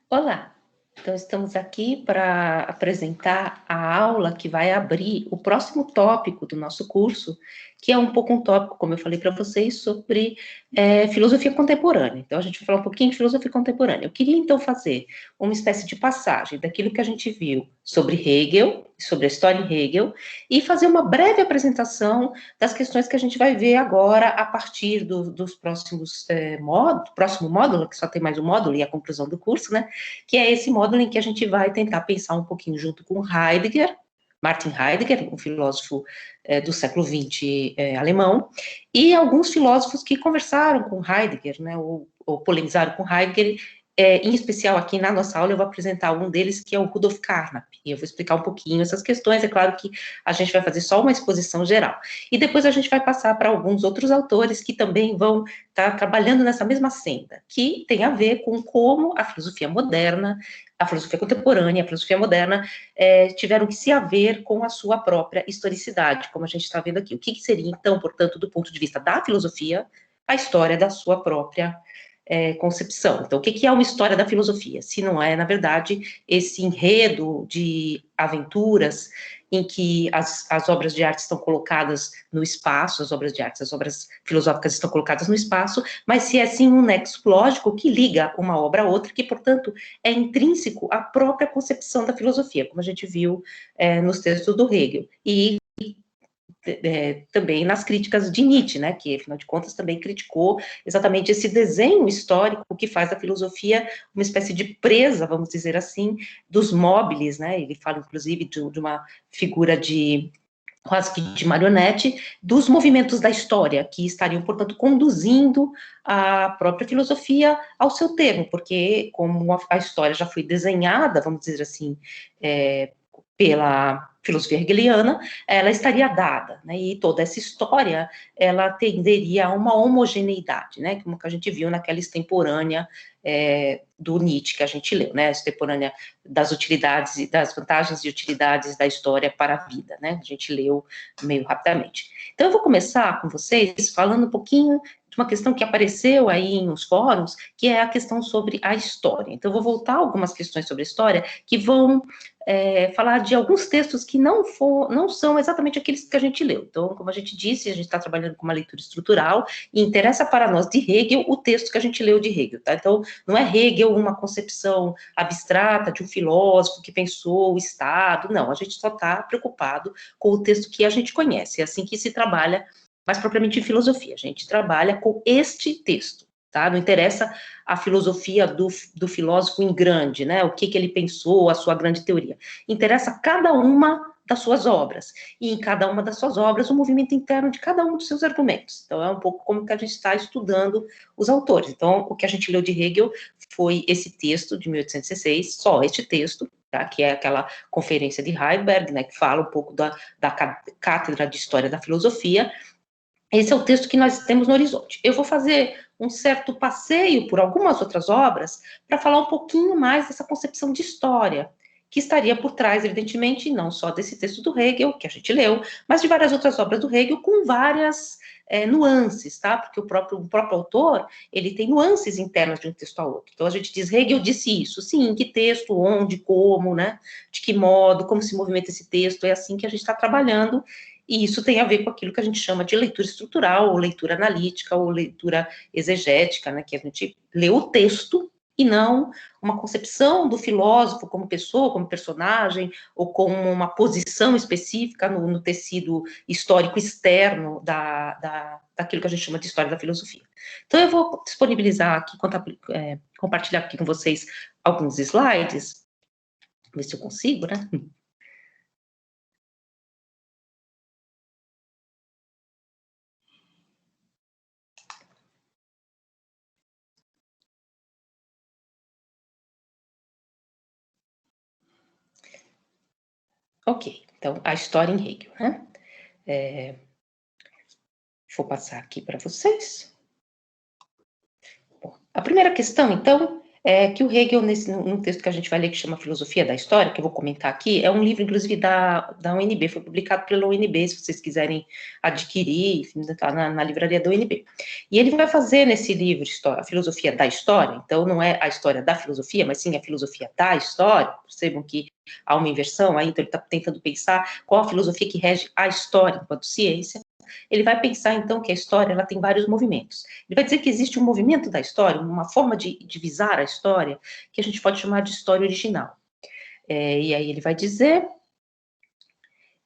Olá! Então, estamos aqui para apresentar a aula que vai abrir o próximo tópico do nosso curso, que é um pouco um tópico, como eu falei para vocês, sobre filosofia contemporânea. Então, a gente vai falar um pouquinho de filosofia contemporânea. Eu queria, então, fazer uma espécie de passagem daquilo que a gente viu sobre Hegel, sobre a história em Hegel, e fazer uma breve apresentação das questões que a gente vai ver agora a partir dos próximos módulos, próximo módulo, que só tem mais um módulo e a conclusão do curso, né? Que é esse módulo em que a gente vai tentar pensar um pouquinho junto com Heidegger, Martin Heidegger, um filósofo do século XX alemão, e alguns filósofos que conversaram com Heidegger, né, ou polemizaram com Heidegger. Em especial aqui na nossa aula eu vou apresentar um deles, que é o Rudolf Carnap, e eu vou explicar um pouquinho essas questões. É claro que a gente vai fazer só uma exposição geral, e depois a gente vai passar para alguns outros autores que também vão estar trabalhando nessa mesma senda, que tem a ver com como a filosofia moderna, a filosofia contemporânea, a filosofia moderna tiveram que se haver com a sua própria historicidade, como a gente está vendo aqui. O que seria, então, portanto, do ponto de vista da filosofia, a história da sua própria concepção. Então, o que é uma história da filosofia? Se não é, na verdade, esse enredo de aventuras em que as obras de arte estão colocadas no espaço, as obras de arte, as obras filosóficas estão colocadas no espaço, mas se é sim um nexo lógico que liga uma obra a outra, que, portanto, é intrínseco à própria concepção da filosofia, como a gente viu nos textos do Hegel. E também nas críticas de Nietzsche, né, que, afinal de contas, também criticou exatamente esse desenho histórico que faz da filosofia uma espécie de presa, vamos dizer assim, dos móveis, né, ele fala, inclusive, de uma figura de quase que de marionete, dos movimentos da história, que estariam, portanto, conduzindo a própria filosofia ao seu termo, porque como a história já foi desenhada, vamos dizer assim, pela filosofia hegeliana, ela estaria dada, né, e toda essa história, ela tenderia a uma homogeneidade, né, como que a gente viu naquela extemporânea do Nietzsche que a gente leu, né, a extemporânea das utilidades e das vantagens e utilidades da história para a vida, né, a gente leu meio rapidamente. Então, eu vou começar com vocês falando um pouquinho de uma questão que apareceu aí nos fóruns, que é a questão sobre a história. Então, eu vou voltar a algumas questões sobre a história que vão falar de alguns textos que não são exatamente aqueles que a gente leu. Então, como a gente disse, a gente está trabalhando com uma leitura estrutural e interessa para nós de Hegel o texto que a gente leu de Hegel, tá? Então, não é Hegel uma concepção abstrata de um filósofo que pensou o Estado, não, a gente só está preocupado com o texto que a gente conhece, é assim que se trabalha mais propriamente em filosofia, a gente trabalha com este texto, tá? Não interessa a filosofia do filósofo em grande, né? O que ele pensou, a sua grande teoria. Interessa cada uma das suas obras, e em cada uma das suas obras o movimento interno de cada um dos seus argumentos. Então, é um pouco como que a gente está estudando os autores. Então, o que a gente leu de Hegel foi esse texto de 1806, só este texto, tá? Que é aquela conferência de Heidelberg, né, que fala um pouco da cátedra de História da Filosofia. Esse é o texto que nós temos no horizonte. Eu vou fazer um certo passeio por algumas outras obras para falar um pouquinho mais dessa concepção de história, que estaria por trás, evidentemente, não só desse texto do Hegel, que a gente leu, mas de várias outras obras do Hegel, com várias nuances, tá? Porque o próprio autor, ele tem nuances internas de um texto ao outro. Então, a gente diz, Hegel disse isso. Sim, que texto, onde, como, né? De que modo, como se movimenta esse texto, é assim que a gente está trabalhando. E isso tem a ver com aquilo que a gente chama de leitura estrutural, ou leitura analítica, ou leitura exegética, né, que a gente lê o texto e não uma concepção do filósofo como pessoa, como personagem, ou como uma posição específica no tecido histórico externo daquilo que a gente chama de história da filosofia. Então, eu vou disponibilizar aqui, compartilhar aqui com vocês alguns slides, ver se eu consigo, né? Ok, então, a história em Hegel, né? Vou passar aqui para vocês. Bom, a primeira questão, então, É que o Hegel, num texto que a gente vai ler, que chama Filosofia da História, que eu vou comentar aqui, é um livro, inclusive, da UNB, foi publicado pela UNB, se vocês quiserem adquirir, enfim, tá na livraria da UNB. E ele vai fazer nesse livro a Filosofia da História, então não é a história da filosofia, mas sim a filosofia da história. Percebam que há uma inversão aí, então ele está tentando pensar qual a filosofia que rege a história enquanto ciência. Ele vai pensar, então, que a história ela tem vários movimentos. Ele vai dizer que existe um movimento da história, uma forma de divisar a história, que a gente pode chamar de história original. E aí ele vai dizer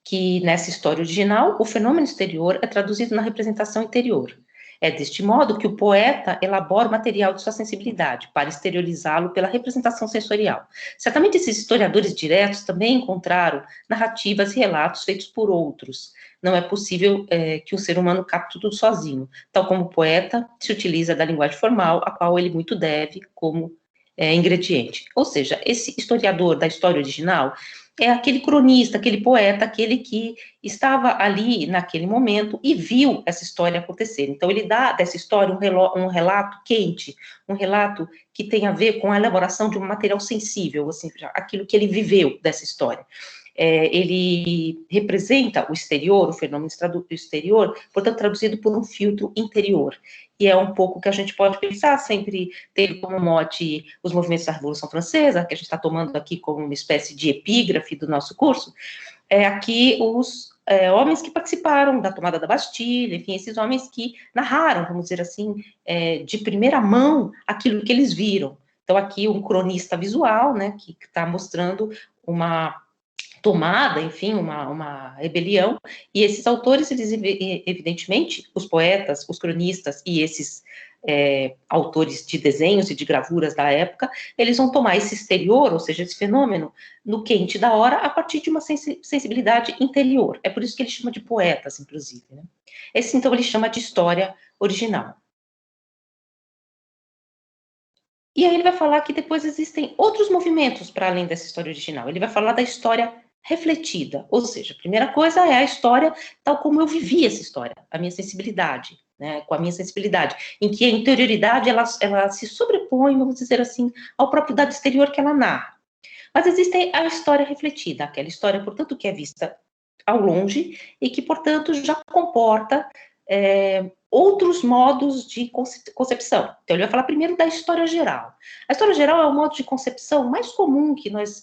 que nessa história original, o fenômeno exterior é traduzido na representação interior. É deste modo que o poeta elabora o material de sua sensibilidade, para exteriorizá-lo pela representação sensorial. Certamente esses historiadores diretos também encontraram narrativas e relatos feitos por outros. Não é possível que um ser humano capte tudo sozinho. Tal como o poeta se utiliza da linguagem formal, a qual ele muito deve como ingrediente. Ou seja, esse historiador da história original é aquele cronista, aquele poeta, aquele que estava ali naquele momento e viu essa história acontecer. Então, ele dá dessa história um relato quente, um relato que tem a ver com a elaboração de um material sensível, assim, aquilo que ele viveu dessa história. Ele representa o exterior, o fenômeno exterior, portanto, traduzido por um filtro interior. E é um pouco que a gente pode pensar, sempre teve como mote os movimentos da Revolução Francesa, que a gente está tomando aqui como uma espécie de epígrafe do nosso curso, aqui os homens que participaram da tomada da Bastilha, enfim, esses homens que narraram, vamos dizer assim, de primeira mão aquilo que eles viram. Então, aqui um cronista visual, né, que está mostrando uma tomada, enfim, uma rebelião, e esses autores, eles, evidentemente, os poetas, os cronistas e esses autores de desenhos e de gravuras da época, eles vão tomar esse exterior, ou seja, esse fenômeno, no quente da hora, a partir de uma sensibilidade interior. É por isso que ele chama de poetas, inclusive, né? Esse, então, ele chama de história original. E aí ele vai falar que depois existem outros movimentos para além dessa história original. Ele vai falar da história refletida, ou seja, a primeira coisa é a história tal como eu vivi essa história, a minha sensibilidade, né, com a minha sensibilidade, em que a interioridade ela se sobrepõe, vamos dizer assim, ao próprio dado exterior que ela narra. Mas existe a história refletida, aquela história, portanto, que é vista ao longe e que, portanto, já comporta outros modos de concepção. Então, ele vai falar primeiro da história geral. A história geral é o modo de concepção mais comum que nós,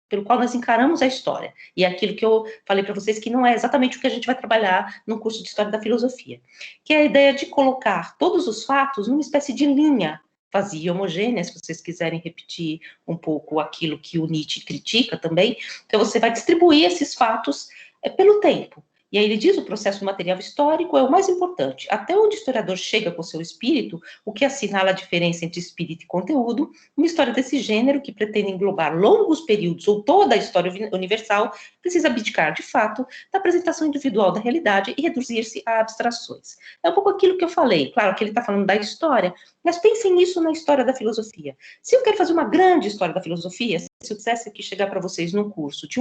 pelo qual nós encaramos a história. E é aquilo que eu falei para vocês que não é exatamente o que a gente vai trabalhar no curso de História da Filosofia, que é a ideia de colocar todos os fatos numa espécie de linha vazia e homogênea, se vocês quiserem repetir um pouco aquilo que o Nietzsche critica também. Então, você vai distribuir esses fatos pelo tempo. E aí ele diz: o processo material histórico é o mais importante. Até onde o historiador chega com seu espírito, o que assinala a diferença entre espírito e conteúdo, uma história desse gênero, que pretende englobar longos períodos ou toda a história universal, precisa abdicar, de fato, da apresentação individual da realidade e reduzir-se a abstrações. É um pouco aquilo que eu falei. Claro que ele está falando da história, mas pensem nisso na história da filosofia. Se eu quero fazer uma grande história da filosofia, se eu quisesse aqui chegar para vocês num curso de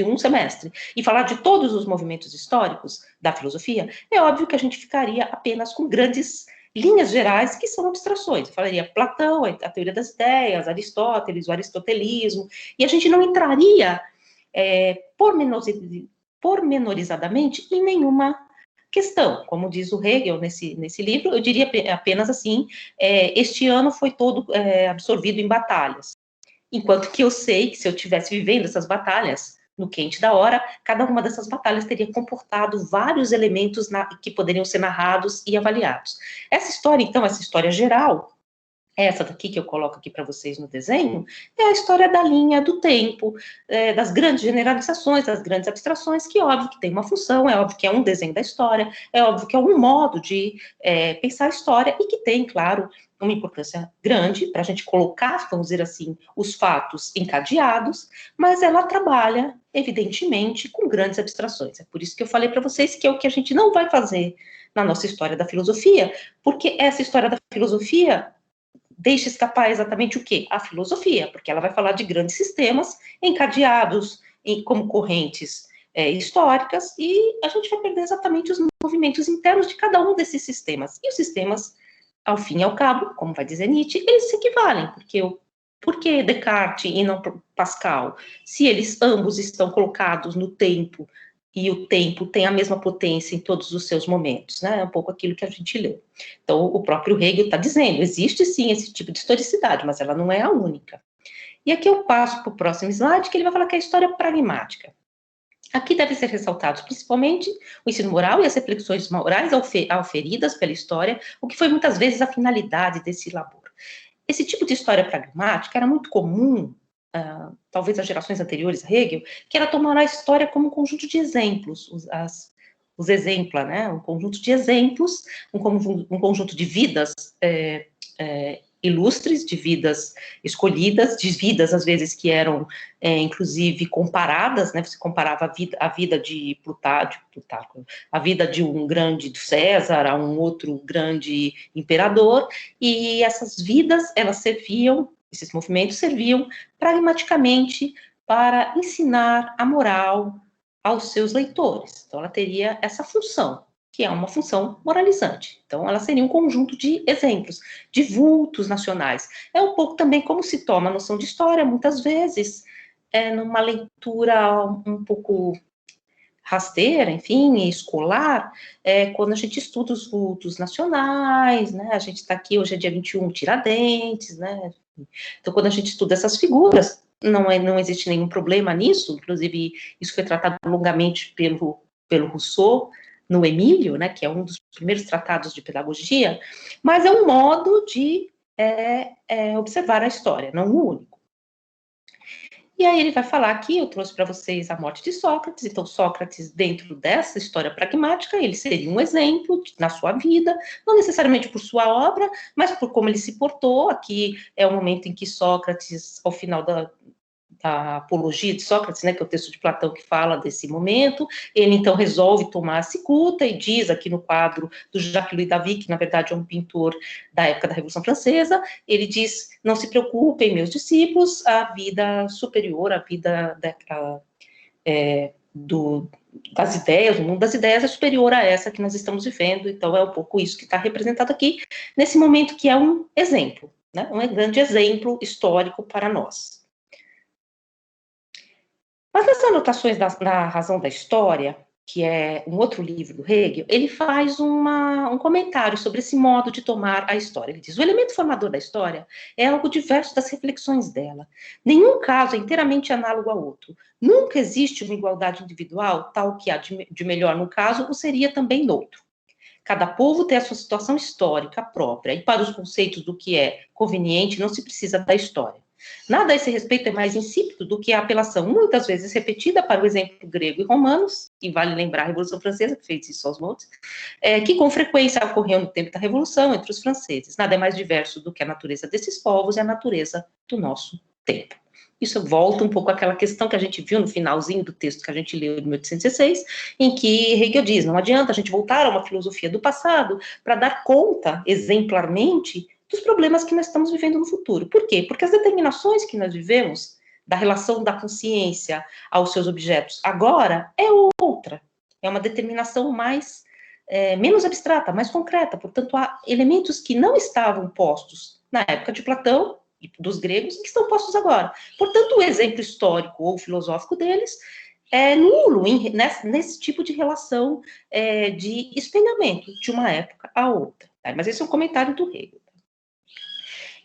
um semestre, e falar de todos os movimentos históricos da filosofia, é óbvio que a gente ficaria apenas com grandes linhas gerais, que são abstrações. Eu falaria Platão, a teoria das ideias, Aristóteles, o aristotelismo, e a gente não entraria pormenorizadamente em nenhuma questão. Como diz o Hegel nesse livro, eu diria apenas assim, este ano foi todo absorvido em batalhas. Enquanto que eu sei que se eu estivesse vivendo essas batalhas, no quente da hora, cada uma dessas batalhas teria comportado vários elementos que poderiam ser narrados e avaliados. Essa história, então, essa história geral, essa daqui que eu coloco aqui para vocês no desenho, é a história da linha do tempo, das grandes generalizações, das grandes abstrações, que é óbvio que tem uma função, é óbvio que é um desenho da história, é óbvio que é um modo de pensar a história e que tem, claro, uma importância grande para a gente colocar, vamos dizer assim, os fatos encadeados, mas ela trabalha, evidentemente, com grandes abstrações. É por isso que eu falei para vocês que é o que a gente não vai fazer na nossa história da filosofia, porque essa história da filosofia deixa escapar exatamente o quê? A filosofia, porque ela vai falar de grandes sistemas encadeados como correntes históricas, e a gente vai perder exatamente os movimentos internos de cada um desses sistemas. E os sistemas ao fim e ao cabo, como vai dizer Nietzsche, eles se equivalem, por que Descartes e não Pascal? Se eles ambos estão colocados no tempo, e o tempo tem a mesma potência em todos os seus momentos, né? É um pouco aquilo que a gente leu. Então, o próprio Hegel está dizendo, existe sim esse tipo de historicidade, mas ela não é a única. E aqui eu passo para o próximo slide, que ele vai falar que é a história pragmática. Aqui devem ser ressaltados principalmente o ensino moral e as reflexões morais auferidas pela história, o que foi muitas vezes a finalidade desse labor. Esse tipo de história pragmática era muito comum, talvez às gerações anteriores a Hegel, que era tomar a história como um conjunto de exemplos, os exempla, né? Um conjunto de exemplos, um conjunto de vidas ilustres, de vidas escolhidas, de vidas, às vezes, que eram, inclusive, comparadas, né? Você comparava a vida de Plutarco, a vida de um grande César a um outro grande imperador, e essas vidas, elas serviam, esses movimentos serviam pragmaticamente para ensinar a moral aos seus leitores. Então, ela teria essa função, que é uma função moralizante. Então, ela seria um conjunto de exemplos, de vultos nacionais. É um pouco também como se toma a noção de história, muitas vezes, numa leitura um pouco rasteira, enfim, escolar, quando a gente estuda os vultos nacionais, né, a gente está aqui, hoje é dia 21, Tiradentes, né, então quando a gente estuda essas figuras, não existe nenhum problema nisso, inclusive isso foi tratado longamente pelo Rousseau, no Emílio, né, que é um dos primeiros tratados de pedagogia, mas é um modo de observar a história, não o único. E aí ele vai falar aqui, eu trouxe para vocês a morte de Sócrates, então Sócrates, dentro dessa história pragmática, ele seria um exemplo na sua vida, não necessariamente por sua obra, mas por como ele se portou. Aqui é o momento em que Sócrates, ao final da Apologia de Sócrates, né, que é o texto de Platão que fala desse momento, ele então resolve tomar a cicuta e diz aqui no quadro do Jacques-Louis David, que na verdade é um pintor da época da Revolução Francesa, ele diz, não se preocupem, meus discípulos, a vida superior, a vida das ideias, o mundo das ideias é superior a essa que nós estamos vivendo, então é um pouco isso que está representado aqui, nesse momento que é um exemplo, né, um grande exemplo histórico para nós. Mas nas anotações da Razão da História, que é um outro livro do Hegel, ele faz um comentário sobre esse modo de tomar a história. Ele diz, o elemento formador da história é algo diverso das reflexões dela. Nenhum caso é inteiramente análogo ao outro. Nunca existe uma igualdade individual, tal que há de melhor num caso, o seria também no outro. Cada povo tem a sua situação histórica própria, e para os conceitos do que é conveniente, não se precisa da história. Nada a esse respeito é mais insípido do que a apelação, muitas vezes repetida, para o exemplo grego e romanos, e vale lembrar a Revolução Francesa, que fez isso aos montes, que com frequência ocorreu no tempo da Revolução entre os franceses. Nada é mais diverso do que a natureza desses povos e a natureza do nosso tempo. Isso volta um pouco àquela questão que a gente viu no finalzinho do texto que a gente leu em 1806, em que Hegel diz, não adianta a gente voltar a uma filosofia do passado para dar conta, exemplarmente, dos problemas que nós estamos vivendo no futuro. Por quê? Porque as determinações que nós vivemos, da relação da consciência aos seus objetos, agora é outra. É uma determinação menos abstrata, mais concreta. Portanto, há elementos que não estavam postos na época de Platão e dos gregos, que estão postos agora. Portanto, o exemplo histórico ou filosófico deles é nulo nesse tipo de relação de espelhamento de uma época a outra. Tá? Mas esse é um comentário do Hegel.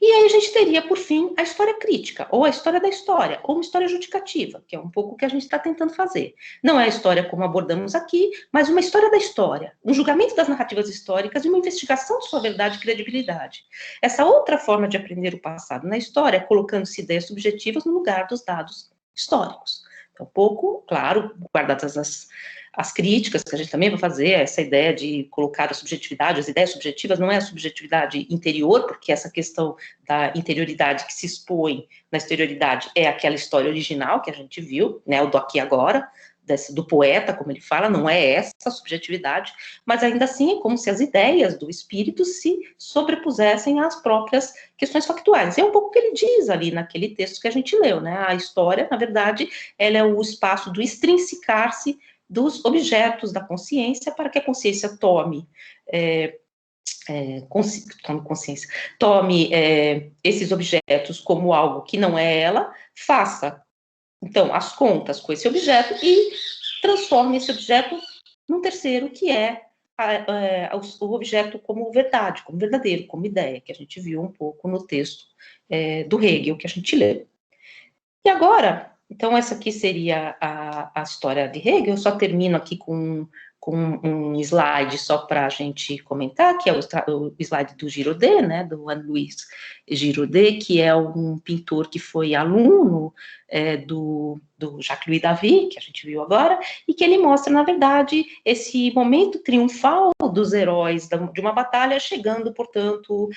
E aí a gente teria, por fim, a história crítica, ou a história da história, ou uma história judicativa, que é um pouco o que a gente está tentando fazer. Não é a história como abordamos aqui, mas uma história da história, um julgamento das narrativas históricas e uma investigação de sua verdade e credibilidade. Essa outra forma de aprender o passado na história é colocando-se ideias subjetivas no lugar dos dados históricos. Então, um pouco, claro, guardadas as críticas que a gente também vai fazer, essa ideia de colocar a subjetividade, as ideias subjetivas, não é a subjetividade interior, porque essa questão da interioridade que se expõe na exterioridade é aquela história original que a gente viu, né, o do aqui e agora, do poeta, como ele fala, não é essa subjetividade, mas ainda assim é como se as ideias do espírito se sobrepusessem às próprias questões factuais. É um pouco o que ele diz ali naquele texto que a gente leu, né? A história, na verdade, ela é o espaço do extrinsicar-se dos objetos da consciência para que a consciência tome tome consciência, tome esses objetos como algo que não é ela, faça, então, as contas com esse objeto e transforme esse objeto num terceiro, que é o objeto como verdade, como verdadeiro, como ideia, que a gente viu um pouco no texto do Hegel, que a gente leu. E agora, então, essa aqui seria a história de Hegel. Eu só termino aqui com um slide só para a gente comentar, que é o slide do Girodet, né, do Anne-Louise Girodet, que é um pintor que foi aluno do Jacques-Louis David, que a gente viu agora, e que ele mostra, na verdade, esse momento triunfal dos heróis de uma batalha, chegando, portanto,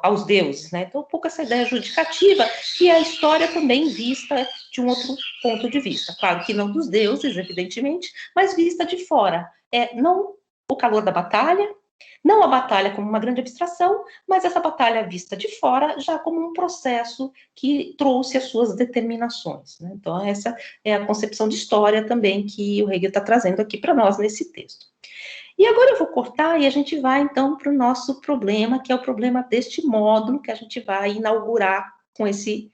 aos deuses, né? Então, um pouco essa ideia judicativa, que é a história também vista de um outro ponto de vista. Claro que não dos deuses, evidentemente, mas vista de fora. Não o calor da batalha, não a batalha como uma grande abstração, mas essa batalha vista de fora já como um processo que trouxe as suas determinações, né? Então, essa é a concepção de história também que o Hegel está trazendo aqui para nós nesse texto. E agora eu vou cortar e a gente vai, então, para o nosso problema, que é o problema deste módulo que a gente vai inaugurar com esse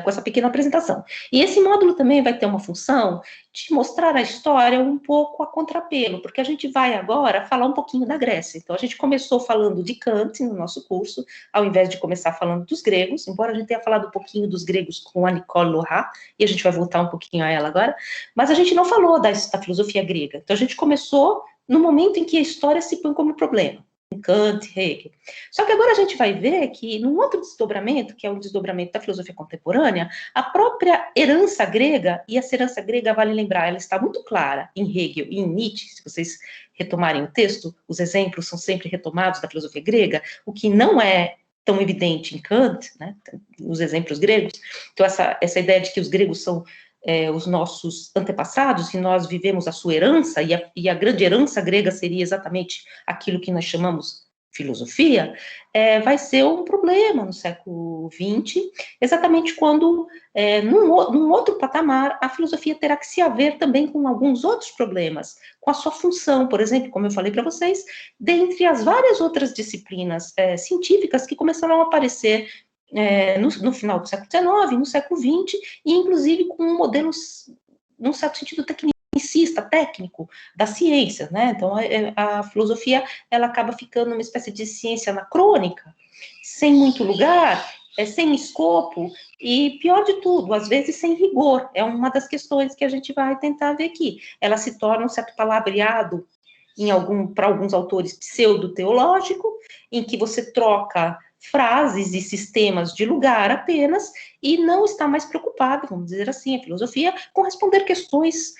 com essa pequena apresentação. E esse módulo também vai ter uma função de mostrar a história um pouco a contrapelo, porque a gente vai agora falar um pouquinho da Grécia. Então, a gente começou falando de Kant no nosso curso, ao invés de começar falando dos gregos, embora a gente tenha falado um pouquinho dos gregos com a Nicole Lorat, e a gente vai voltar um pouquinho a ela agora, mas a gente não falou da filosofia grega. Então, a gente começou no momento em que a história se põe como problema. Kant, Hegel. Só que agora a gente vai ver que num outro desdobramento, que é o desdobramento da filosofia contemporânea, a própria herança grega, e essa herança grega, vale lembrar, ela está muito clara em Hegel e em Nietzsche, se vocês retomarem o texto, os exemplos são sempre retomados da filosofia grega, o que não é tão evidente em Kant, né, os exemplos gregos. Então, essa ideia de que os gregos são os nossos antepassados, e nós vivemos a sua herança, e a grande herança grega seria exatamente aquilo que nós chamamos filosofia, vai ser um problema no século XX, exatamente quando, num outro patamar, a filosofia terá que se haver também com alguns outros problemas, com a sua função, por exemplo, como eu falei para vocês, dentre as várias outras disciplinas científicas que começaram a aparecer no final do século XIX, no século XX, e inclusive com um modelo, num certo sentido, tecnicista, técnico, da ciência, né? Então, a filosofia, ela acaba ficando uma espécie de ciência anacrônica, sem muito lugar, sem escopo, e pior de tudo, às vezes sem rigor. É uma das questões que a gente vai tentar ver aqui. Ela se torna um certo palavreado, para alguns autores, pseudo-teológico, em que você troca frases e sistemas de lugar apenas, e não está mais preocupada, vamos dizer assim, a filosofia, com responder questões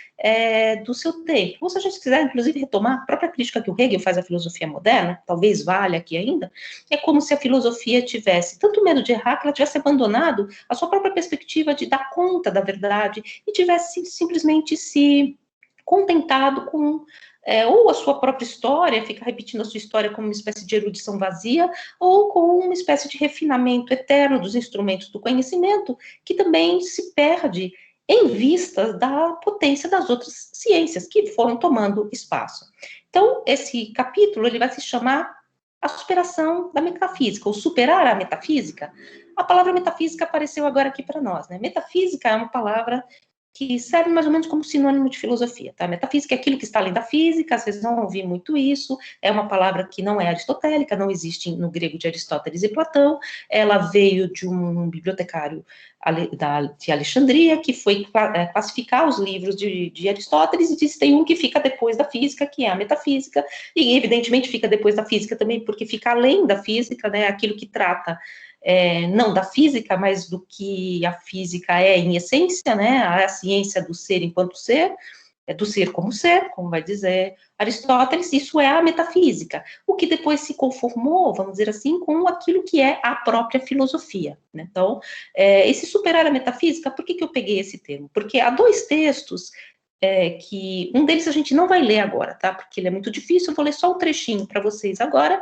do seu tempo. Ou se a gente quiser, inclusive, retomar a própria crítica que o Hegel faz à filosofia moderna, talvez valha aqui ainda, é como se a filosofia tivesse tanto medo de errar, que ela tivesse abandonado a sua própria perspectiva de dar conta da verdade, e tivesse simplesmente se contentado com ou a sua própria história, fica repetindo a sua história como uma espécie de erudição vazia, ou com uma espécie de refinamento eterno dos instrumentos do conhecimento, que também se perde em vista da potência das outras ciências, que foram tomando espaço. Então, esse capítulo, ele vai se chamar A Superação da Metafísica, ou Superar a Metafísica. A palavra metafísica apareceu agora aqui para nós, né? Metafísica é uma palavra que serve mais ou menos como sinônimo de filosofia, tá? Metafísica é aquilo que está além da física, às vezes não ouvi muito isso, é uma palavra que não é aristotélica, não existe no grego de Aristóteles e Platão, ela veio de um bibliotecário de Alexandria, que foi classificar os livros de Aristóteles, e disse, tem um que fica depois da física, que é a metafísica, e evidentemente fica depois da física também, porque fica além da física, né, aquilo que trata não da física, mas do que a física é em essência, né, a ciência do ser enquanto ser, do ser, como vai dizer Aristóteles, isso é a metafísica, o que depois se conformou, vamos dizer assim, com aquilo que é a própria filosofia, né? Então, esse superar a metafísica, por que eu peguei esse termo? Porque há dois textos que um deles a gente não vai ler agora, tá? Porque ele é muito difícil, eu vou ler só um trechinho para vocês agora,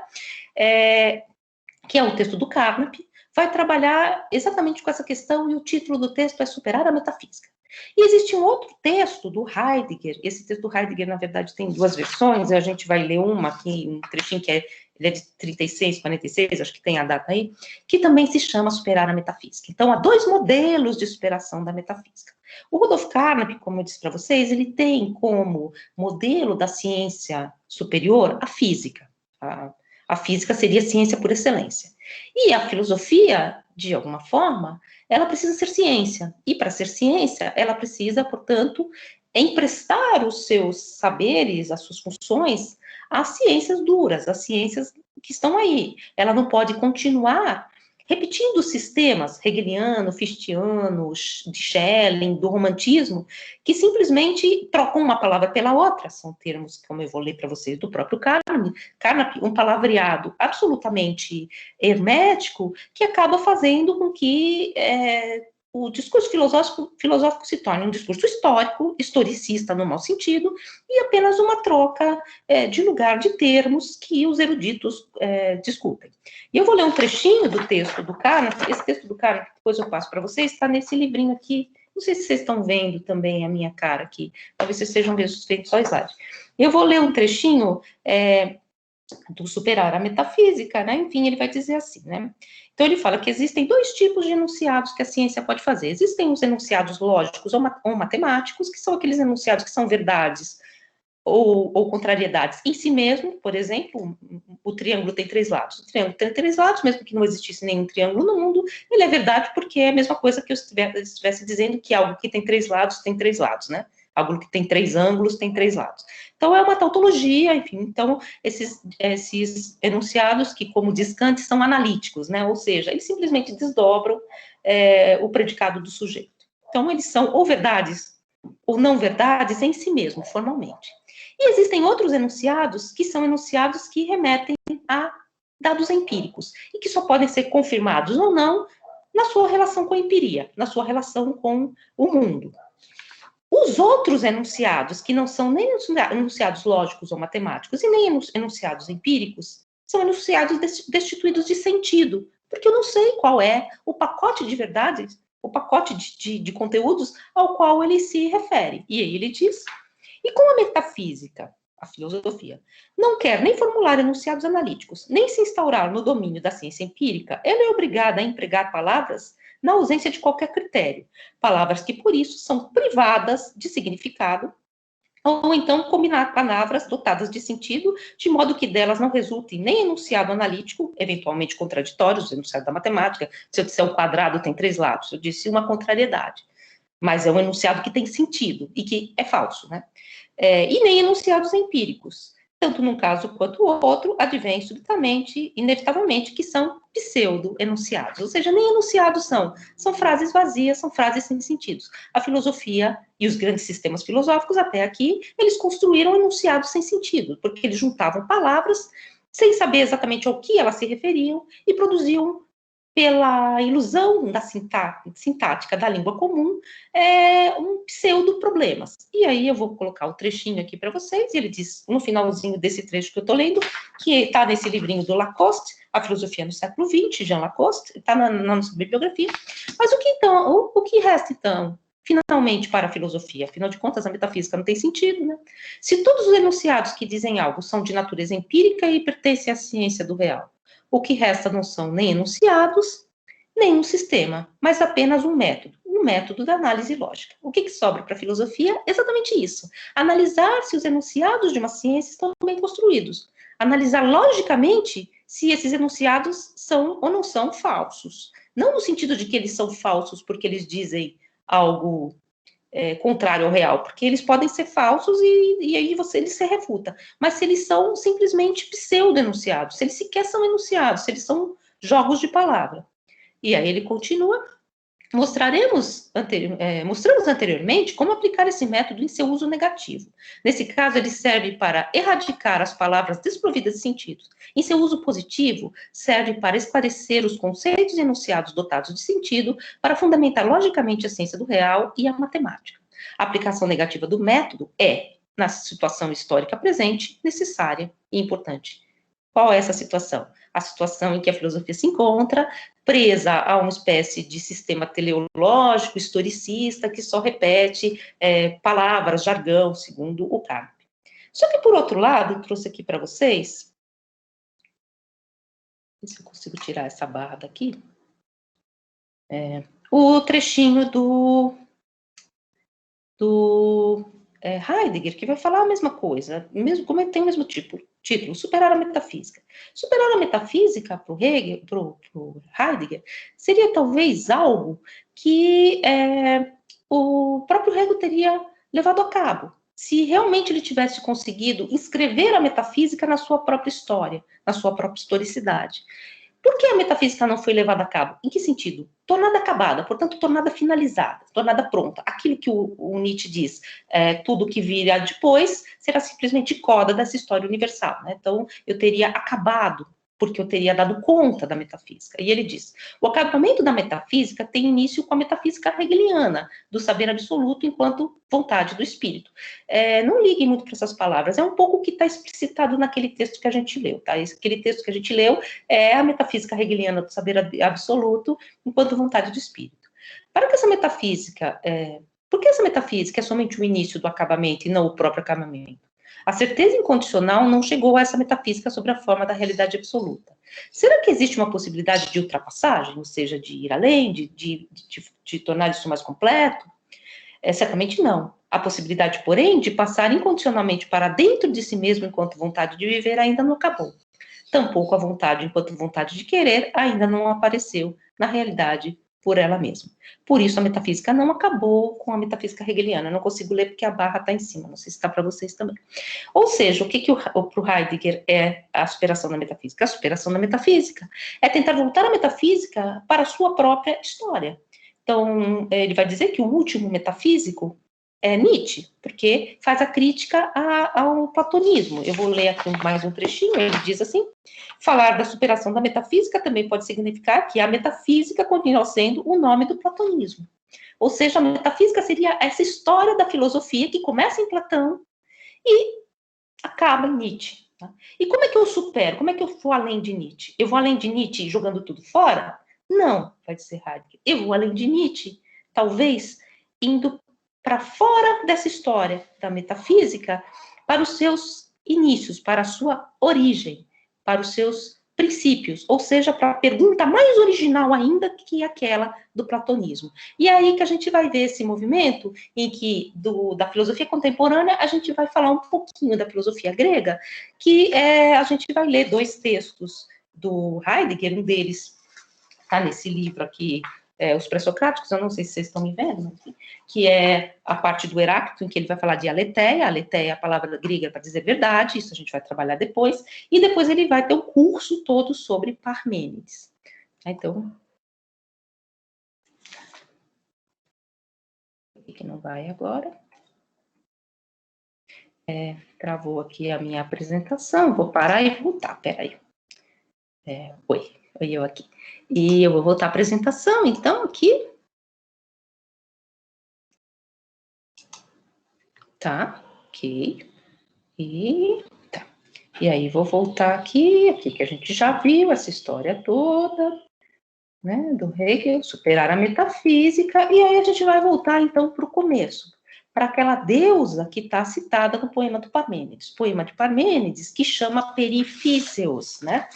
que é o texto do Carnap, vai trabalhar exatamente com essa questão, e o título do texto é Superar a Metafísica. E existe um outro texto do Heidegger, esse texto do Heidegger, na verdade, tem duas versões, a gente vai ler uma aqui, um trechinho que ele é de 36, 46, acho que tem a data aí, que também se chama Superar a Metafísica. Então, há dois modelos de superação da metafísica. O Rudolf Carnap, como eu disse para vocês, ele tem como modelo da ciência superior a física. A física seria a ciência por excelência. E a filosofia, de alguma forma, ela precisa ser ciência. E para ser ciência, ela precisa, portanto, emprestar os seus saberes, as suas funções, às ciências duras, às ciências que estão aí. Ela não pode continuar repetindo sistemas hegeliano, fichteano, de Schelling, do romantismo, que simplesmente trocam uma palavra pela outra. São termos, como eu vou ler para vocês, do próprio Carnap, um palavreado absolutamente hermético, que acaba fazendo com que o discurso filosófico se torne um discurso histórico, historicista no mau sentido, e apenas uma troca de lugar de termos que os eruditos discutem. E eu vou ler um trechinho do texto do Carnap. Esse texto do Carnap, depois eu passo para vocês, está nesse livrinho aqui. Não sei se vocês estão vendo também a minha cara aqui, talvez vocês sejam vendo só slide. Eu vou ler um trechinho do Superar a Metafísica, né? Enfim, ele vai dizer assim, né? Então, ele fala que existem dois tipos de enunciados que a ciência pode fazer. Existem os enunciados lógicos ou matemáticos, que são aqueles enunciados que são verdades ou contrariedades em si mesmo. Por exemplo, o triângulo tem três lados. O triângulo tem três lados, mesmo que não existisse nenhum triângulo no mundo, ele é verdade porque é a mesma coisa que eu estivesse dizendo que algo que tem três lados, né? Algo que tem três ângulos tem três lados. Então, é uma tautologia, enfim. Então, esses enunciados que, como diz Kant, são analíticos, né? Ou seja, eles simplesmente desdobram o predicado do sujeito. Então, eles são ou verdades ou não verdades em si mesmo, formalmente. E existem outros enunciados que são enunciados que remetem a dados empíricos e que só podem ser confirmados ou não na sua relação com a empiria, na sua relação com o mundo. Os outros enunciados, que não são nem enunciados lógicos ou matemáticos e nem enunciados empíricos, são enunciados destituídos de sentido, porque eu não sei qual é o pacote de verdades, o pacote de conteúdos ao qual ele se refere. E aí ele diz: e com a metafísica, a filosofia, não quer nem formular enunciados analíticos, nem se instaurar no domínio da ciência empírica, ela é obrigada a empregar palavras na ausência de qualquer critério, palavras que, por isso, são privadas de significado, ou então combinar palavras dotadas de sentido, de modo que delas não resulte nem enunciado analítico, eventualmente contraditórios, enunciado da matemática. Se eu disser um quadrado tem três lados, eu disse uma contrariedade, mas é um enunciado que tem sentido e que é falso, né? E nem enunciados empíricos. Tanto num caso quanto o outro, advém subitamente, inevitavelmente, que são pseudo-enunciados, ou seja, nem enunciados são frases vazias, são frases sem sentidos. A filosofia e os grandes sistemas filosóficos, até aqui, eles construíram enunciados sem sentido, porque eles juntavam palavras sem saber exatamente ao que elas se referiam e produziam, pela ilusão da sintática da língua comum, um pseudo-problemas. E aí eu vou colocar o trechinho aqui para vocês, e ele diz, no finalzinho desse trecho que eu estou lendo, que está nesse livrinho do Lacoste, A Filosofia no Século XX, Jean Lacoste, está na nossa bibliografia. Mas o que resta, então, finalmente, para a filosofia? Afinal de contas, a metafísica não tem sentido, né? Se todos os enunciados que dizem algo são de natureza empírica e pertencem à ciência do real, o que resta não são nem enunciados, nem um sistema, mas apenas um método da análise lógica. O que sobra para a filosofia? Exatamente isso. Analisar se os enunciados de uma ciência estão bem construídos. Analisar logicamente se esses enunciados são ou não são falsos. Não no sentido de que eles são falsos porque eles dizem algo contrário ao real, porque eles podem ser falsos e aí eles se refuta. Mas se eles são simplesmente pseudo-enunciados, se eles sequer são enunciados, se eles são jogos de palavra. E aí ele continua: mostramos anteriormente como aplicar esse método em seu uso negativo. Nesse caso, ele serve para erradicar as palavras desprovidas de sentido. Em seu uso positivo, serve para esclarecer os conceitos e enunciados dotados de sentido, para fundamentar logicamente a ciência do real e a matemática. A aplicação negativa do método é, na situação histórica presente, necessária e importante. Qual é essa situação? A situação em que a filosofia se encontra presa a uma espécie de sistema teleológico, historicista, que só repete palavras, jargão, segundo o Carpe. Só que, por outro lado, eu trouxe aqui para vocês, se eu consigo tirar essa barra daqui, o trechinho do Heidegger, que vai falar a mesma coisa, mesmo, como tem o mesmo título, superar a metafísica. Superar a metafísica para o Heidegger seria talvez algo que o próprio Hegel teria levado a cabo, se realmente ele tivesse conseguido inscrever a metafísica na sua própria história, na sua própria historicidade. Por que a metafísica não foi levada a cabo? Em que sentido? Tornada acabada, portanto, tornada finalizada, tornada pronta. Aquilo que o Nietzsche diz, tudo que virá depois será simplesmente coda dessa história universal, né? Então, eu teria acabado, porque eu teria dado conta da metafísica. E ele diz, o acabamento da metafísica tem início com a metafísica hegeliana, do saber absoluto enquanto vontade do espírito. Não liguem muito para essas palavras, é um pouco o que está explicitado naquele texto que a gente leu, tá? Aquele texto que a gente leu é a metafísica hegeliana do saber absoluto enquanto vontade do espírito. Para que essa metafísica, por que essa metafísica é somente o início do acabamento e não o próprio acabamento? A certeza incondicional não chegou a essa metafísica sobre a forma da realidade absoluta. Será que existe uma possibilidade de ultrapassagem, ou seja, de ir além, de tornar isso mais completo? Certamente não. A possibilidade, porém, de passar incondicionalmente para dentro de si mesmo enquanto vontade de viver ainda não acabou. Tampouco a vontade enquanto vontade de querer ainda não apareceu na realidade por ela mesma. Por isso a metafísica não acabou com a metafísica hegeliana. Eu não consigo ler porque a barra está em cima, não sei se está para vocês também. Ou seja, o que para o Heidegger é a superação da metafísica? A superação da metafísica é tentar voltar a metafísica para a sua própria história. Então, ele vai dizer que o último metafísico é Nietzsche, porque faz a crítica ao platonismo. Eu vou ler aqui mais um trechinho, ele diz assim, falar da superação da metafísica também pode significar que a metafísica continua sendo o nome do platonismo. Ou seja, a metafísica seria essa história da filosofia que começa em Platão e acaba em Nietzsche. Tá? E como é que eu supero? Como é que eu vou além de Nietzsche? Eu vou além de Nietzsche jogando tudo fora? Não, vai dizer Heidegger. Eu vou além de Nietzsche, talvez indo para fora dessa história da metafísica, para os seus inícios, para a sua origem, para os seus princípios, ou seja, para a pergunta mais original ainda que aquela do platonismo. E é aí que a gente vai ver esse movimento em que da filosofia contemporânea a gente vai falar um pouquinho da filosofia grega, que a gente vai ler dois textos do Heidegger, um deles está nesse livro aqui, Os Pré-Socráticos, eu não sei se vocês estão me vendo, que é a parte do Heráclito, em que ele vai falar de aletheia. Aletheia é a palavra grega para dizer verdade, isso a gente vai trabalhar depois, e depois ele vai ter o curso todo sobre Parmênides. Então, que não vai agora. Travou aqui a minha apresentação, vou parar e voltar, peraí. Oi, eu aqui. E eu vou voltar à apresentação, então, aqui. Tá, ok. Tá. E aí, vou voltar aqui que a gente já viu, essa história toda, né, do Hegel, superar a metafísica, e aí a gente vai voltar, então, para o começo, para aquela deusa que está citada no poema do Parmênides. Poema de Parmênides, que chama Perifíceos, né?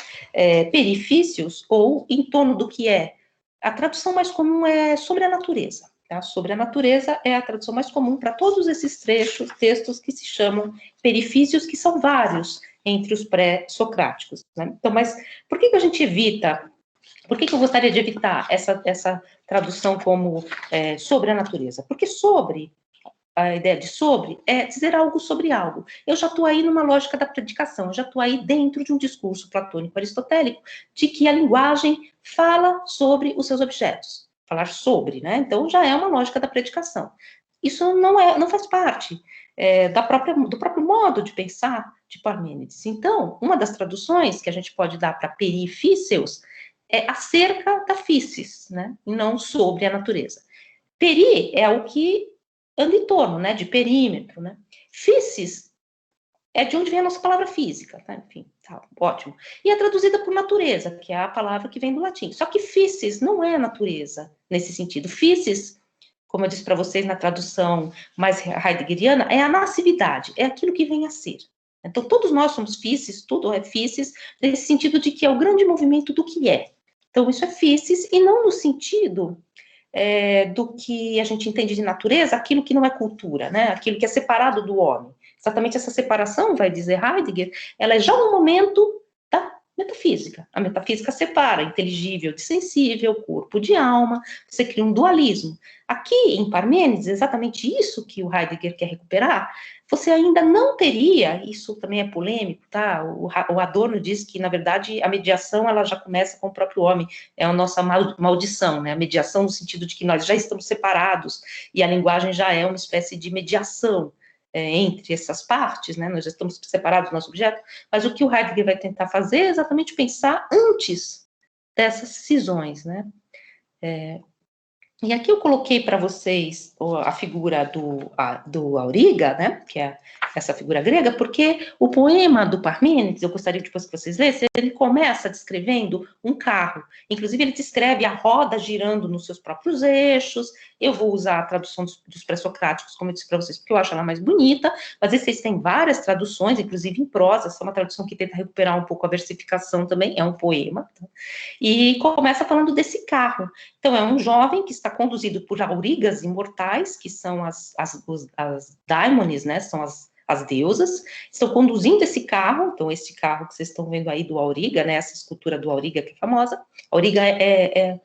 Perifíceos, ou em torno do que é. A tradução mais comum é sobre a natureza. Tá? Sobre a natureza é a tradução mais comum para todos esses textos que se chamam perifícios, que são vários entre os pré-socráticos. Né? Então, mas por que a gente evita? Por que eu gostaria de evitar essa tradução como sobre a natureza? Porque sobre, a ideia de sobre, é dizer algo sobre algo. Eu já estou aí numa lógica da predicação, eu já estou aí dentro de um discurso platônico aristotélico de que a linguagem fala sobre os seus objetos. Falar sobre, né? Então já é uma lógica da predicação. Isso não faz parte do próprio modo de pensar de Parmênides. Então, uma das traduções que a gente pode dar para perifíceos é acerca da físis, né? E não sobre a natureza. Peri é o que anda em torno, né? De perímetro, né? Físis é de onde vem a nossa palavra física, tá? Enfim, Tá, ótimo. E é traduzida por natureza, que é a palavra que vem do latim. Só que physis não é natureza, nesse sentido. Physis, como eu disse para vocês na tradução mais heideggeriana, é a nascividade, é aquilo que vem a ser. Então, todos nós somos physis, tudo é physis, nesse sentido de que é o grande movimento do que é. Então, isso é physis, e não no sentido do que a gente entende de natureza, aquilo que não é cultura, né? Aquilo que é separado do homem. Exatamente essa separação, vai dizer Heidegger, ela é já um momento da metafísica. A metafísica separa inteligível de sensível, corpo de alma, você cria um dualismo. Aqui, em Parmênides, exatamente isso que o Heidegger quer recuperar, você ainda não teria, isso também é polêmico, tá? O Adorno diz que, na verdade, a mediação, ela já começa com o próprio homem, é a nossa maldição, né? A mediação no sentido de que nós já estamos separados, e a linguagem já é uma espécie de mediação entre essas partes, né? Nós já estamos separados do nosso objeto, mas o que o Heidegger vai tentar fazer é exatamente pensar antes dessas cisões, né? E aqui eu coloquei para vocês a figura do Auriga, né, que é essa figura grega, porque o poema do Parmênides, eu gostaria depois que vocês lessem, ele começa descrevendo um carro. Inclusive, ele descreve a roda girando nos seus próprios eixos. Eu vou usar a tradução dos pré-socráticos, como eu disse para vocês, porque eu acho ela mais bonita, mas vocês têm várias traduções, inclusive em prosa, essa é uma tradução que tenta recuperar um pouco a versificação também, é um poema, tá? E começa falando desse carro. Então, é um jovem que está conduzido por aurigas imortais, que são as daimones, né, são as deusas, estão conduzindo esse carro, então esse carro que vocês estão vendo aí do Auriga, né, essa escultura do Auriga que é famosa, Auriga é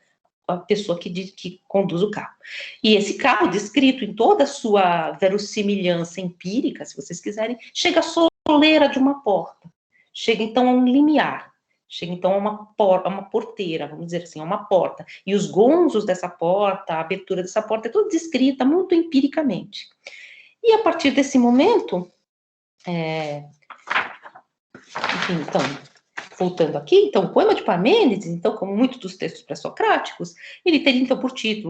a pessoa que conduz o carro. E esse carro, descrito em toda a sua verossimilhança empírica, se vocês quiserem, chega à soleira de uma porta, chega então a um limiar, chega então a uma porteira, vamos dizer assim, a uma porta. E os gonzos dessa porta, a abertura dessa porta é toda descrita muito empiricamente. E a partir desse momento, enfim, então, voltando aqui, então, o poema de Parmênides, então, como muitos dos textos pré-socráticos, ele teria, então,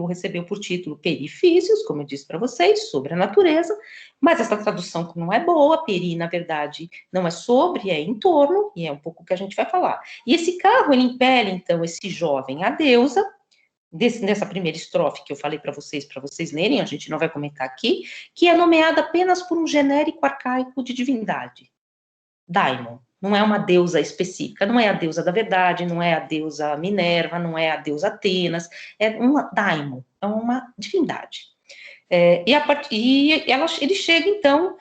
recebeu por título Perifícios, como eu disse para vocês, sobre a natureza, mas essa tradução que não é boa, peri, na verdade, não é sobre, é em torno, e é um pouco o que a gente vai falar. E esse carro, ele impele, então, esse jovem a deusa, nessa primeira estrofe que eu falei para vocês lerem, a gente não vai comentar aqui, que é nomeada apenas por um genérico arcaico de divindade, Daimon. Não é uma deusa específica, não é a deusa da verdade, não é a deusa Minerva, não é a deusa Atenas, é uma Daimon, é uma divindade. Ele chega, então,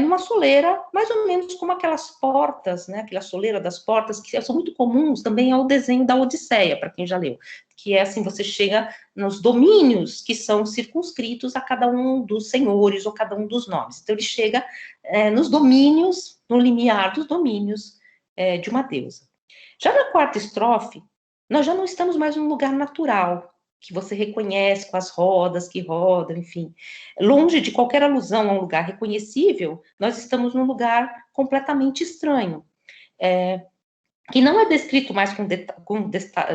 numa soleira, mais ou menos como aquelas portas, né, aquela soleira das portas, que são muito comuns também ao desenho da Odisseia, para quem já leu, que é assim, você chega nos domínios que são circunscritos a cada um dos senhores ou cada um dos nomes. Então, ele chega nos domínios, no limiar dos domínios de uma deusa. Já na quarta estrofe, nós já não estamos mais num lugar natural, que você reconhece com as rodas que rodam, enfim. Longe de qualquer alusão a um lugar reconhecível, nós estamos num lugar completamente estranho, que não é descrito mais com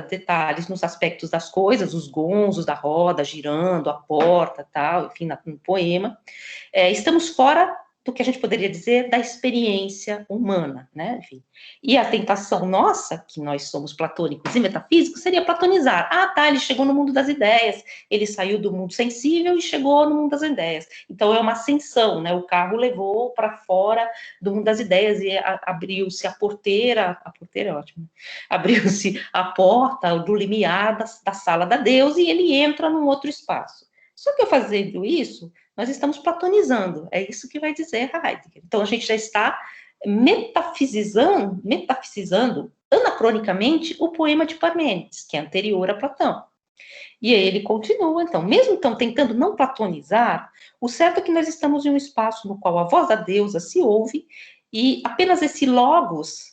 detalhes nos aspectos das coisas, os gonzos da roda girando, a porta, tal, enfim, no poema. Estamos fora do que a gente poderia dizer da experiência humana, né? Enfim. E a tentação nossa, que nós somos platônicos e metafísicos, seria platonizar. Ah, tá, ele chegou no mundo das ideias, ele saiu do mundo sensível e chegou no mundo das ideias. Então é uma ascensão, né? O carro levou para fora do mundo das ideias e abriu-se a porteira é ótimo, abriu-se a porta do limiar da sala da Deus e ele entra num outro espaço. Só que eu fazendo isso, nós estamos platonizando, é isso que vai dizer Heidegger. Então, a gente já está metafisizando anacronicamente o poema de Parmênides, que é anterior a Platão. E aí ele continua, então, mesmo então tentando não platonizar, o certo é que nós estamos em um espaço no qual a voz da deusa se ouve e apenas esse logos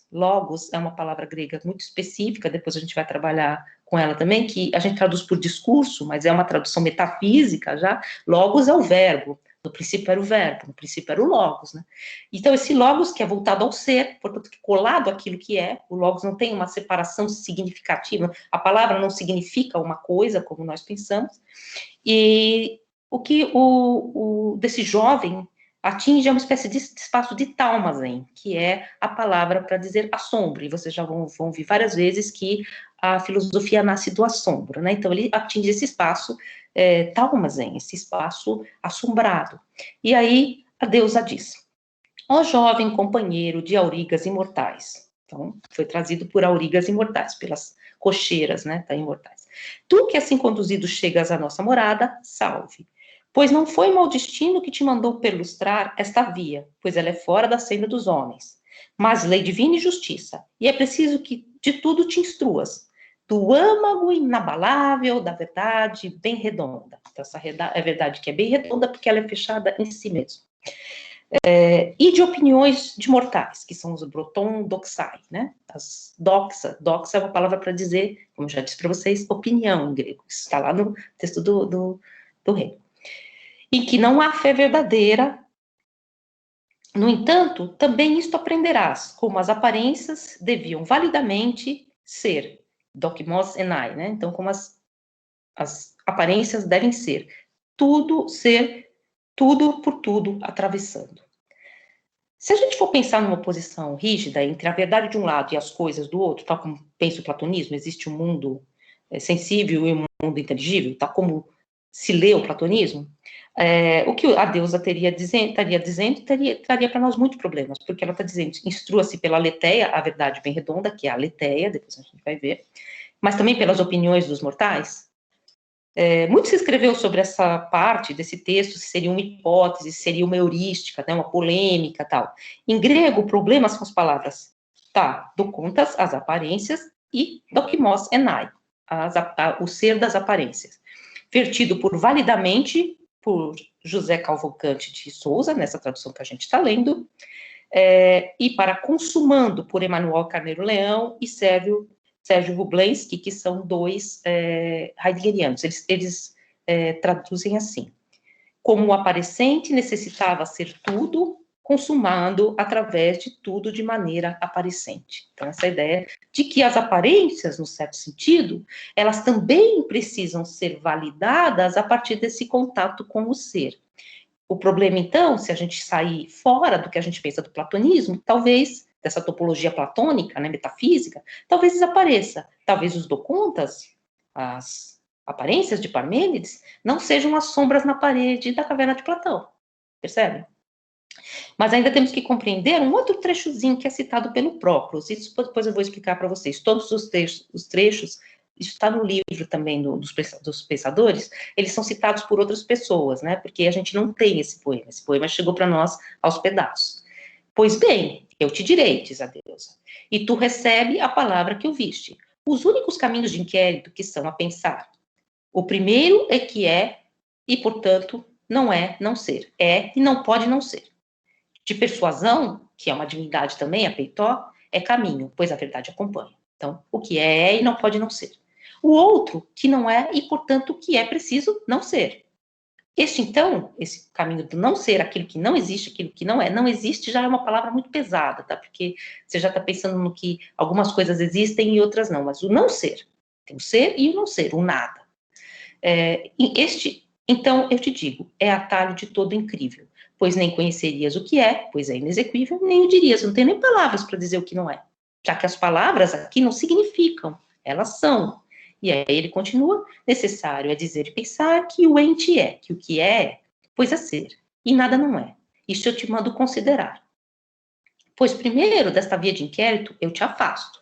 é uma palavra grega muito específica, depois a gente vai trabalhar com ela também, que a gente traduz por discurso, mas é uma tradução metafísica já, logos é o verbo, no princípio era o verbo, no princípio era o logos, né? Então esse logos que é voltado ao ser, portanto colado àquilo que é, o logos não tem uma separação significativa, a palavra não significa uma coisa como nós pensamos, e o que desse jovem atinge uma espécie de espaço de Talmazen, que é a palavra para dizer assombro, e vocês já vão ouvir várias vezes que a filosofia nasce do assombro, né? Então, ele atinge esse espaço, Talmazen, esse espaço assombrado. E aí, a deusa diz: ó jovem companheiro de aurigas imortais. Então, foi trazido por aurigas imortais, pelas cocheiras, né, da imortais. Tu que assim conduzido chegas à nossa morada, salve. Pois não foi mau destino que te mandou perlustrar esta via, pois ela é fora da senda dos homens. Mas lei divina e justiça, e é preciso que de tudo te instruas, do âmago inabalável da verdade bem redonda. Então, essa é verdade que é bem redonda, porque ela é fechada em si mesma. E de opiniões de mortais, que são os broton doxai, né? As doxa é uma palavra para dizer, como eu já disse para vocês, opinião em grego. Isso está lá no texto do rei. Em que não há fé verdadeira. No entanto, também isto aprenderás, como as aparências deviam validamente ser, dokimos enai, né? Então, como as aparências devem ser, tudo por tudo atravessando. Se a gente for pensar numa posição rígida entre a verdade de um lado e as coisas do outro, tal como pensa o platonismo, existe um mundo sensível e um mundo inteligível, tal como se lê o platonismo, o que a deusa estaria dizendo, traria para nós muitos problemas, porque ela está dizendo, instrua-se pela aletheia, a verdade bem redonda, que é a aletheia, depois a gente vai ver, mas também pelas opiniões dos mortais. Muito se escreveu sobre essa parte desse texto, se seria uma hipótese, se seria uma heurística, né, uma polêmica, tal. Em grego, o problema são as palavras do contas, as aparências, e dokimos enai, o ser das aparências. Vertido validamente por José Cavalcante de Souza, nessa tradução que a gente está lendo, e para consumando por Emanuel Carneiro Leão e Sérgio Vublansky, que são dois heideggerianos. Eles traduzem assim: como o aparecente necessitava ser tudo, consumando através de tudo de maneira aparecente. Então, essa ideia de que as aparências, no certo sentido, elas também precisam ser validadas a partir desse contato com o ser. O problema, então, se a gente sair fora do que a gente pensa do platonismo, talvez, dessa topologia platônica, né, metafísica, talvez desapareça. Talvez os docontas, as aparências de Parmênides, não sejam as sombras na parede da caverna de Platão. Percebe? Mas ainda temos que compreender um outro trechozinho que é citado pelo Proclus. Isso depois eu vou explicar para vocês. Todos os trechos, isso está no livro também dos pensadores, eles são citados por outras pessoas, né? Porque a gente não tem esse poema. Esse poema chegou para nós aos pedaços. Pois bem, eu te direi, diz a deusa, e tu recebe a palavra que ouviste. Os únicos caminhos de inquérito que são a pensar. O primeiro é que é, e portanto não é não ser. É e não pode não ser. De persuasão, que é uma divindade também, a Peitó, é caminho, pois a verdade acompanha. Então, o que é e não pode não ser. O outro, que não é e, portanto, que é preciso não ser. Então, esse caminho do não ser, aquilo que não existe, aquilo que não existe, já é uma palavra muito pesada, tá? Porque você já está pensando no que algumas coisas existem e outras não, mas o não ser. Tem o ser e o não ser, o nada. Então, eu te digo, é atalho de todo incrível, pois nem conhecerias o que é, pois é inexequível, nem o dirias, não tem nem palavras para dizer o que não é, já que as palavras aqui não significam, elas são. E aí ele continua, necessário é dizer e pensar que o ente é, que o que é, pois é ser, e nada não é. Isso eu te mando considerar. Pois primeiro, desta via de inquérito, eu te afasto.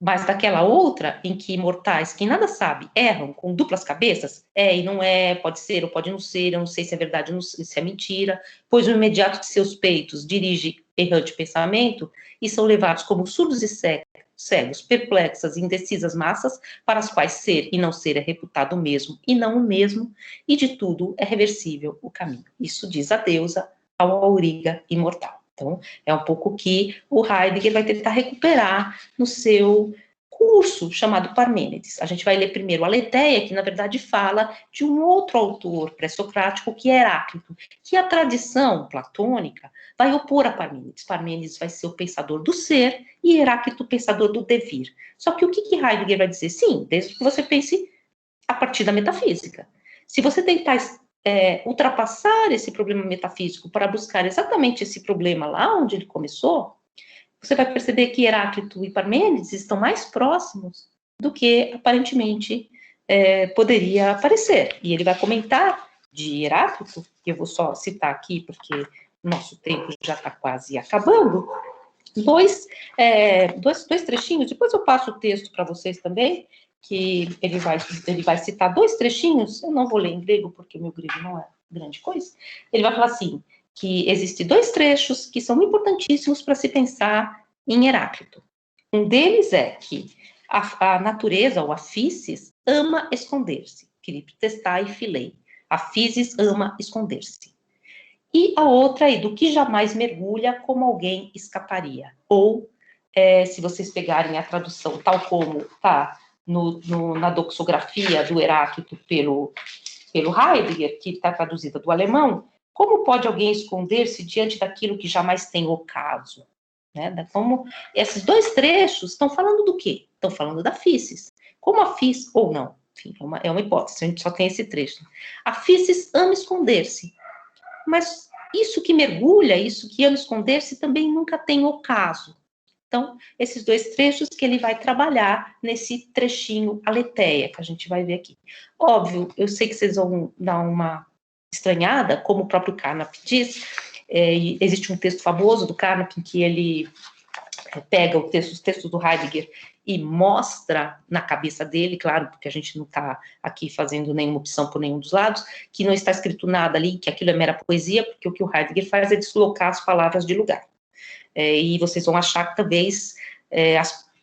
Mas daquela outra, em que mortais, que nada sabe, erram com duplas cabeças, e não é, pode ser ou pode não ser, eu não sei se é verdade ou se é mentira, pois o imediato de seus peitos dirige errante pensamento, e são levados como surdos e cegos, perplexas e indecisas massas, para as quais ser e não ser é reputado o mesmo e não o mesmo, e de tudo é reversível o caminho. Isso diz a deusa ao auriga imortal. Então, é um pouco que o Heidegger vai tentar recuperar no seu curso chamado Parmênides. A gente vai ler primeiro a Aletheia, que na verdade fala de um outro autor pré-socrático, que é Heráclito, que a tradição platônica vai opor a Parmênides. Parmênides vai ser o pensador do ser e Heráclito o pensador do devir. Só que o que Heidegger vai dizer? Sim, desde que você pense a partir da metafísica. Se você tentar ultrapassar esse problema metafísico para buscar exatamente esse problema lá onde ele começou, você vai perceber que Heráclito e Parmênides estão mais próximos do que aparentemente poderia parecer. E ele vai comentar de Heráclito, que eu vou só citar aqui porque nosso tempo já está quase acabando, dois trechinhos, depois eu passo o texto para vocês também, que ele vai citar dois trechinhos, eu não vou ler em grego, porque meu grego não é grande coisa, ele vai falar assim, que existem dois trechos que são importantíssimos para se pensar em Heráclito. Um deles é que a natureza, ou a physis, ama esconder-se, criptestai filei, a physis ama esconder-se. E a outra é do que jamais mergulha como alguém escaparia. Ou, se vocês pegarem a tradução tal como está na doxografia do Heráclito pelo Heidegger, que está traduzida do alemão, como pode alguém esconder-se diante daquilo que jamais tem ocaso? Né? Como esses dois trechos estão falando do quê? Estão falando da physis. Como a physis, ou não, enfim, é uma hipótese, a gente só tem esse trecho. A physis ama esconder-se, mas isso que mergulha, isso que ama esconder-se, também nunca tem ocaso. Então, esses dois trechos que ele vai trabalhar nesse trechinho aletheia, que a gente vai ver aqui. Óbvio, eu sei que vocês vão dar uma estranhada, como o próprio Carnap diz, existe um texto famoso do Carnap em que ele pega os textos do Heidegger e mostra na cabeça dele, claro, porque a gente não está aqui fazendo nenhuma opção por nenhum dos lados, que não está escrito nada ali, que aquilo é mera poesia, porque o que o Heidegger faz é deslocar as palavras de lugar. E vocês vão achar que talvez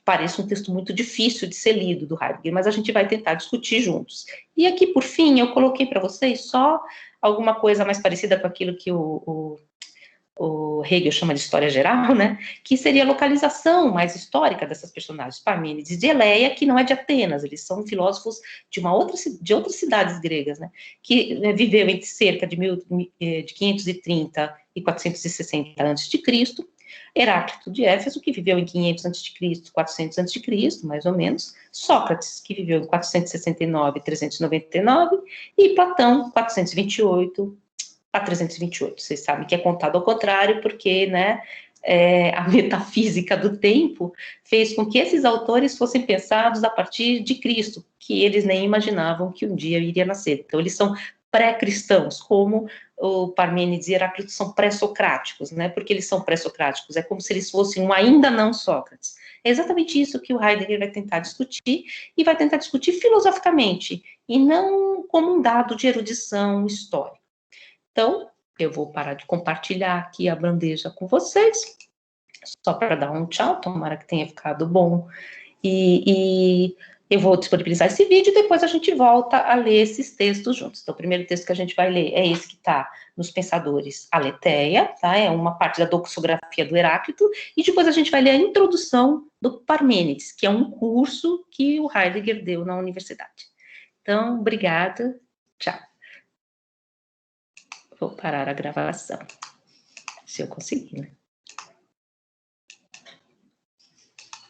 pareça um texto muito difícil de ser lido do Heidegger, mas a gente vai tentar discutir juntos. E aqui, por fim, eu coloquei para vocês só alguma coisa mais parecida com aquilo que o Hegel chama de história geral, né, que seria a localização mais histórica dessas personagens, Parmênides e Eleia, que não é de Atenas, eles são filósofos de outras cidades gregas, né, que viveu entre cerca de 530 e 460 a.C., Heráclito de Éfeso, que viveu em 500 a.C., 400 a.C., mais ou menos, Sócrates, que viveu em 469 e 399, e Platão, 428 a 328. Vocês sabem que é contado ao contrário, porque, né, a metafísica do tempo fez com que esses autores fossem pensados a partir de Cristo, que eles nem imaginavam que um dia iria nascer. Então, eles são pré-cristãos, como o Parmênides e Heráclito são pré-socráticos, né? Porque eles são pré-socráticos, é como se eles fossem um ainda não Sócrates. É exatamente isso que o Heidegger vai tentar discutir, e vai tentar discutir filosoficamente, e não como um dado de erudição histórica. Então, eu vou parar de compartilhar aqui a bandeja com vocês, só para dar um tchau, tomara que tenha ficado bom. E eu vou disponibilizar esse vídeo e depois a gente volta a ler esses textos juntos. Então, o primeiro texto que a gente vai ler é esse que está nos Pensadores Aletheia, tá? É uma parte da doxografia do Heráclito, e depois a gente vai ler a introdução do Parmênides, que é um curso que o Heidegger deu na universidade. Então, obrigada, tchau. Vou parar a gravação, se eu conseguir, né?